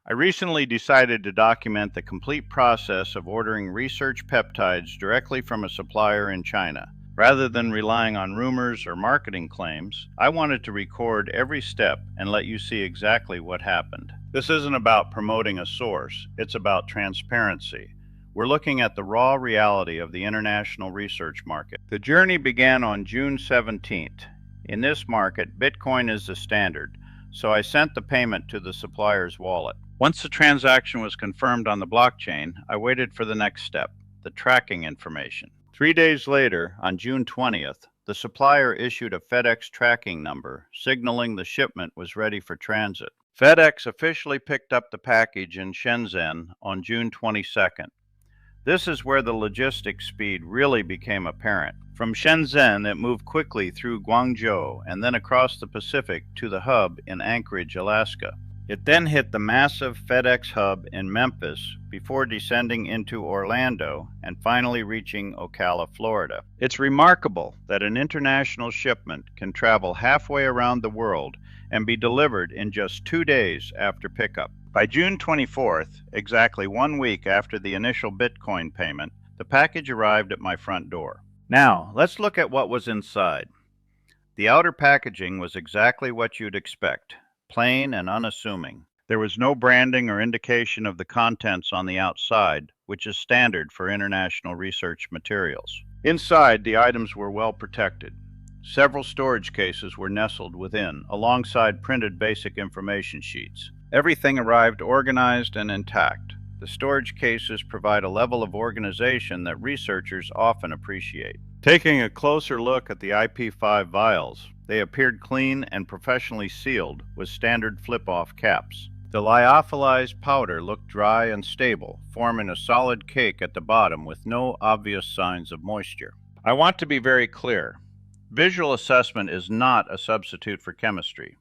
I recently decided to document the complete process of ordering research peptides directly from a supplier in China. Rather than relying on rumors or marketing claims, I wanted to record every step and let you see exactly what happened. This isn't about promoting a source, it's about transparency. We're looking at the raw reality of the international research market. The journey began on June 17th. In this market, Bitcoin is the standard, so I sent the payment to the supplier's wallet. Once the transaction was confirmed on the blockchain, I waited for the next step, the tracking information. 3 days later, on June 20th, the supplier issued a FedEx tracking number, signaling the shipment was ready for transit. FedEx officially picked up the package in Shenzhen on June 22nd. This is where the logistics speed really became apparent. From Shenzhen, it moved quickly through Guangzhou and then across the Pacific to the hub in Anchorage, Alaska. It then hit the massive FedEx hub in Memphis before descending into Orlando and finally reaching Ocala, Florida. It's remarkable that an international shipment can travel halfway around the world and be delivered in just 2 days after pickup. By June 24th, exactly 1 week after the initial Bitcoin payment, the package arrived at my front door. Now, let's look at what was inside. The outer packaging was exactly what you'd expect, plain and unassuming. There was no branding or indication of the contents on the outside, which is standard for international research materials. Inside, the items were well protected. Several storage cases were nestled within, alongside printed basic information sheets. Everything arrived organized and intact. The storage cases provide a level of organization that researchers often appreciate. Taking a closer look at the IP5 vials, they appeared clean and professionally sealed with standard flip-off caps. The lyophilized powder looked dry and stable, forming a solid cake at the bottom with no obvious signs of moisture. I want to be very clear. Visual assessment is not a substitute for chemistry.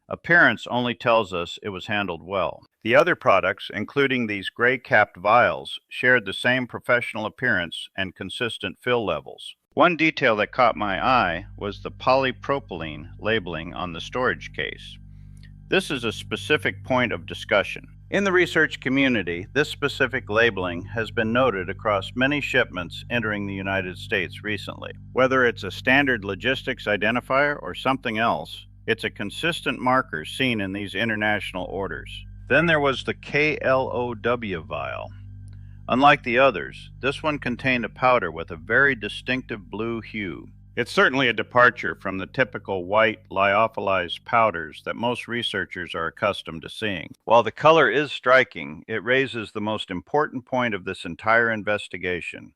Appearance only tells us it was handled well. The other products, including these gray-capped vials, shared the same professional appearance and consistent fill levels. One detail that caught my eye was the polypropylene labeling on the storage case. This is a specific point of discussion. In the research community, this specific labeling has been noted across many shipments entering the United States recently. Whether it's a standard logistics identifier or something else, it's a consistent marker seen in these international orders. Then there was the KLOW vial. Unlike the others, this one contained a powder with a very distinctive blue hue. It's certainly a departure from the typical white lyophilized powders that most researchers are accustomed to seeing. While the color is striking, it raises the most important point of this entire investigation.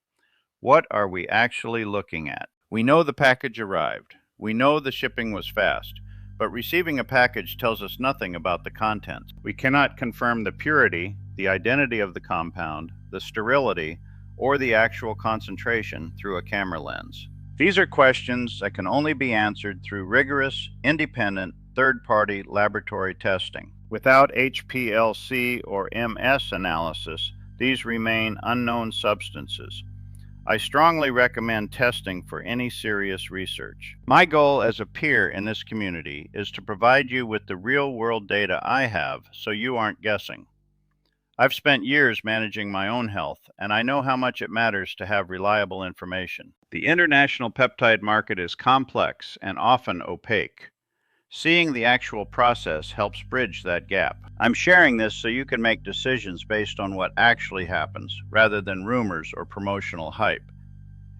What are we actually looking at? We know the package arrived. We know the shipping was fast. But receiving a package tells us nothing about the contents. We cannot confirm the purity, the identity of the compound, the sterility, or the actual concentration through a camera lens. These are questions that can only be answered through rigorous, independent, third-party laboratory testing. Without HPLC or MS analysis, these remain unknown substances. I strongly recommend testing for any serious research. My goal as a peer in this community is to provide you with the real-world data I have so you aren't guessing. I've spent years managing my own health, and I know how much it matters to have reliable information. The international peptide market is complex and often opaque. Seeing the actual process helps bridge that gap. I'm sharing this so you can make decisions based on what actually happens, rather than rumors or promotional hype.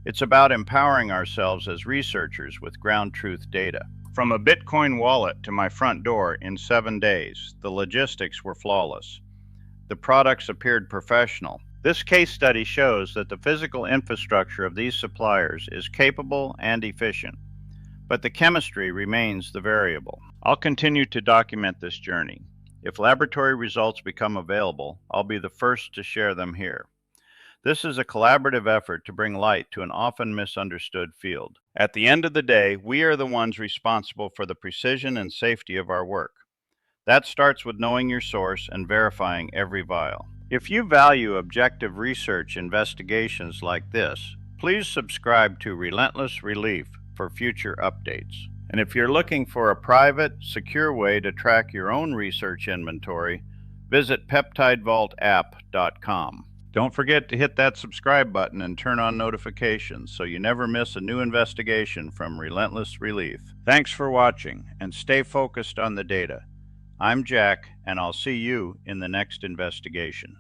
It's about empowering ourselves as researchers with ground truth data. From a Bitcoin wallet to my front door in 7 days, the logistics were flawless. The products appeared professional. This case study shows that the physical infrastructure of these suppliers is capable and efficient, but the chemistry remains the variable. I'll continue to document this journey. If laboratory results become available, I'll be the first to share them here. This is a collaborative effort to bring light to an often misunderstood field. At the end of the day, we are the ones responsible for the precision and safety of our work. That starts with knowing your source and verifying every vial. If you value objective research investigations like this, please subscribe to Relentless Relief for future updates. And if you're looking for a private, secure way to track your own research inventory, Visit peptidevaultapp.com. Don't forget to hit that subscribe button and turn on notifications so you never miss a new investigation from Relentless Relief. Thanks for watching, and stay focused on the data. I'm Jack, and I'll see you in the next investigation.